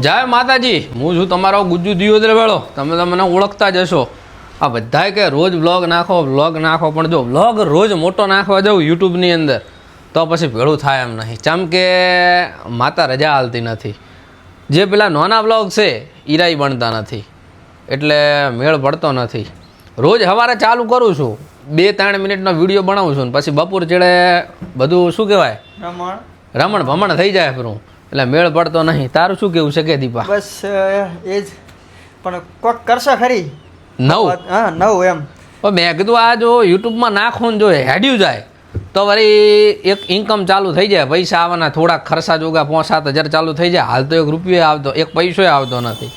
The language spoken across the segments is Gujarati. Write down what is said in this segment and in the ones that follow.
જય માતાજી, હું છું તમારો ગુજ્જુ દિયોદર વેળો. તમે મને ઓળખતા જ હશો. આ બધાય કે રોજ વ્લોગ નાખો, પણ જો વ્લોગ રોજ મોટો નાખવા જાઉં યુટ્યુબની અંદર તો પછી ભેળું થાય એમ નહીં. ચમ કે માતા રજા હાલતી નથી. જે પેલા નાના વ્લોગ છે ઈરાઈ બનતા નથી, એટલે મેળ પડતો નથી. રોજ સવારે ચાલુ કરું છું, 2-3 મિનિટનો વિડીયો બનાવું છું ને પછી બપોર ચેડે બધું શું કહેવાય રમણ ભમણ થઈ જાય ફરું, એટલે મેળ પડતો નહીં. તારું શું કેવું છે કે દીપા? બસ એ જ, પણ કોક કરશે ખરી નવ એમ. મેં કીધું આ જો યુટ્યુબમાં નાખવું ને જો હેડ્યું જાય તો વળી એક ઇન્કમ ચાલુ થઈ જાય, પૈસા આવવાના, થોડાક ખર્ચા જોગા 5-7 હજાર ચાલુ થઈ જાય. હાલ તો 1 રૂપિયો આવતો, 1 પૈસો આવતો નથી,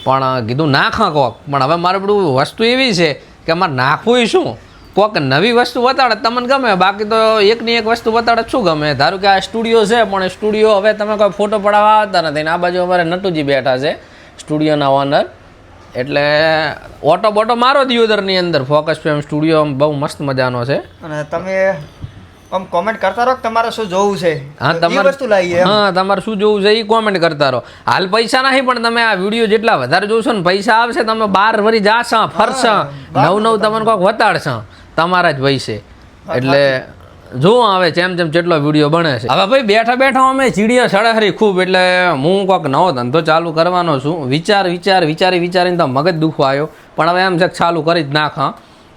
પણ કીધું નાખા કોક. પણ હવે મારે બધું વસ્તુ એવી છે કે અમારે નાખવું શું, કોક નવી વસ્તુ બતાડે તમને ગમે, બાકી તો એકની એક વસ્તુ બતાડે શું ગમે. ધારો કે આ સ્ટુડિયો છે, પણ સ્ટુડિયો હવે તમે કોઈ ફોટો પડાવવા આવતા નથી. આ બાજુ અમારે નટુજી બેઠા છે, સ્ટુડિયોના ઓનર. એટલે ઓટો બોટો મારો દિયોદરની અંદર ફોકસ ફેમ સ્ટુડિયો બહુ મસ્ત મજાનો છે. અને તમે આમ કોમેન્ટ કરતા રહો કે તમારે શું જોવું છે. હા, તમારે વસ્તુ લાવીએ. હા, તમારે શું જોવું છે એ કોમેન્ટ કરતા રહો. હાલ પૈસા નહીં, પણ તમે આ વિડીયો જેટલા વધારે જોશો ને પૈસા આવશે. તમે 12 વરી જાશો, ફરશો, નવ તમને કોઈક વતાડશો, તમારા જ પૈસે. એટલે જો આવે જેમ જેટલો વિડીયો બને છે. હવે ભાઈ બેઠા બેઠા અમે ચીડિયા સળહરી ખૂબ, એટલે હું કોઈક નવો ધંધો ચાલુ કરવાનો છું. વિચારીને તો મગજ દુખવા આવ્યો, પણ હવે એમ છે ચાલુ કરી જ નાખા.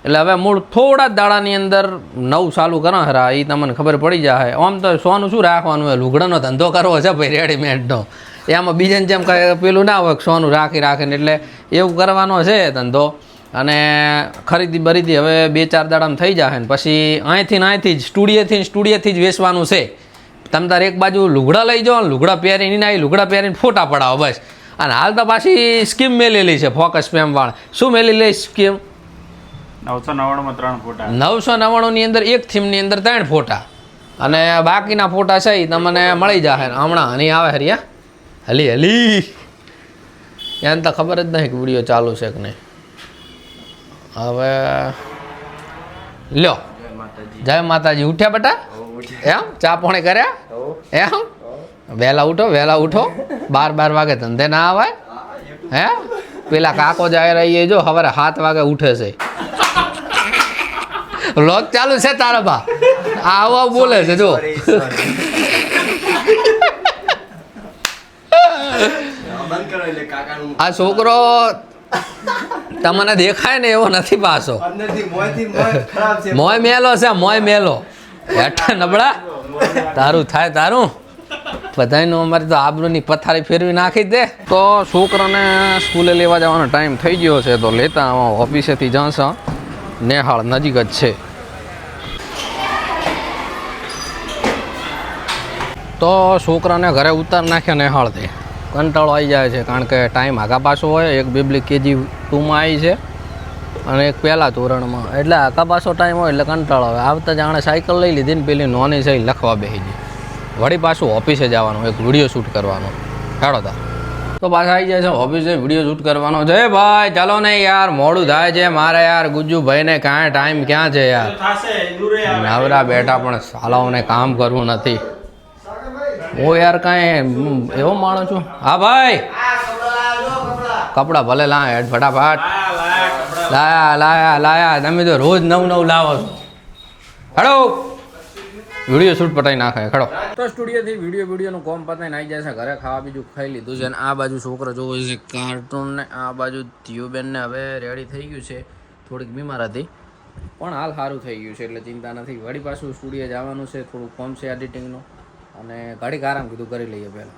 એટલે હવે મૂળ થોડા દાડાની અંદર નવું ચાલુ કરો હરા, એ તમને ખબર પડી જાય. આમ તો સોનું શું રાખવાનું હોય, લુગડાનો ધંધો કરવો છે ભાઈ, રેડીમેડનો. એમાં બીજાને જેમ કાંઈ પેલું ના હોય સોનું રાખીને, એટલે એવું કરવાનો છે ધંધો. અને ખરીદી બરીદી હવે 2-4 દાડામાં થઈ જશે ને પછી અહીંથી જ સ્ટુડિયોથી જ વેચવાનું છે. તમે તારે એક બાજુ લુગડા લઈ જાઓ, લુગડા પહેરીને લુગડા પહેરીને ફોટા પડાવો બસ. અને હાલ તો પાછી સ્કીમ મેલેલી છે ફોકસ ફેમ વાળા. શું મેલેલી સ્કીમ? 999 3 ફોટા. 999ની અંદર એક થીમની અંદર 3 ફોટા, અને બાકીના ફોટા છે એ તમને મળી જશે. હમણાં હની આવે હરિયા હલી એને તો ખબર જ નહીં કે વિડીયો ચાલુ છે કે નહીં. હવે લ્યો, જય માતાજી. ઉઠ્યા બેટા? એમ ચા પાણી કર્યા? એમ વહેલા ઉઠો. 12 વાગે ધંધે ના આવાય. હે પેલા કાકો જાય રહીએ જો સવારે 7 વાગે ઉઠે છે. લોક ચાલુ છે તારા બા, આવો બોલે છે જો. આ છોકરો તમને દેખાય ને એવો નથી પાછો, મોય મેલો હેઠા નબળા. તારું થાય તારું, બધાનું અમારી તો આબરૂની પથારી ફેરવી નાખી દે. તો છોકરાને સ્કૂલે લેવા જવાનો ટાઈમ થઈ ગયો છે, તો લેતા ઓફિસેથી જશે. નેહાળ નજીક જ છે. તો છોકરાને ઘરે ઉતાર નાખ્યા નેહાળથી. કંટાળો આવી જાય છે, કારણ કે ટાઈમ આગા પાછો હોય. એક બેબલી KG 2માં આવી છે અને એક પહેલાં ધોરણમાં, એટલે આગા પાછો ટાઈમ હોય એટલે કંટાળો આવે. આવતા જાણે સાયકલ લઈ લીધી ને પેલી નોની છે લખવા બેસી ગઈ. વળી પાછું ઓફિસે જવાનું, એક વિડીયો શૂટ કરવાનો. હેડો તા તો પાછા આવી જાય છે ઓફિસે, વિડીયો શૂટ કરવાનો છે. ભાઈ ચાલો ને યાર, મોડું થાય છે મારે યાર. ગુજ્જુભાઈને કાંઈ ટાઈમ ક્યાં છે યાર, નવરા બેઠા, પણ સાલાઓને કામ કરવું નથી. હું યાર કાંઈ એવો માણસ છું. હા ભાઈ, કપડા ભલે લા ફટાફટ. લાયા તમે તો રોજ નવ લાવો છો. હેડો વિડીયો શૂટ પટાઈ નાખે. ખડો તો સ્ટુડિયોથી વિડીયોનું કોમ પતાઈને આવી જાય છે ઘરે. ખાવા બીજું ખાઈ લીધું છે, અને આ બાજુ છોકરો જોવો છે કાર્ટૂન, ને આ બાજુ ધીયુબેનને હવે રેડી થઈ ગયું છે. થોડીક બીમાર હતી, પણ હાલ સારું થઈ ગયું છે, એટલે ચિંતા નથી. વળી પાછું સ્ટુડિયો જવાનું છે, થોડું કોમ છે એડિટિંગનું, અને ઘડીક આરામ કીધું કરી લઈએ પહેલાં.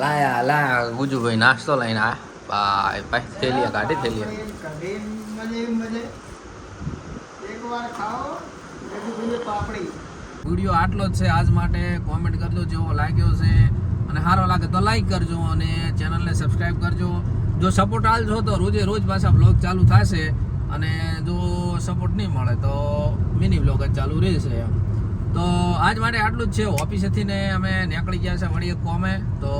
લાયા ગુજુભાઈ નાસ્તો લઈને આ ભાઈ થેલિયા કાઢી થેલિયા. વિડીયો આટલો જ છે આજ માટે. કોમેન્ટ કરજો જેવો લાગ્યો છે, અને સારો લાગે તો લાઈક કરજો, અને ચેનલને સબસ્ક્રાઈબ કરજો. જો સપોર્ટ આલજો તો રોજ પાછા બ્લોગ ચાલુ થશે, અને જો સપોર્ટ નહીં મળે તો મિની બ્લોગ જ ચાલુ રહેશે એમ. તો આજ માટે આટલું જ છે. ઓફિસેથી ને અમે નીકળી ગયા છે વળી એક કોમે. તો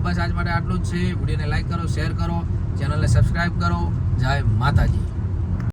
બસ આજ માટે આટલું જ છે. વિડીયોને લાઈક કરો, શેર કરો, ચેનલને સબસ્ક્રાઈબ કરો. જય માતાજી.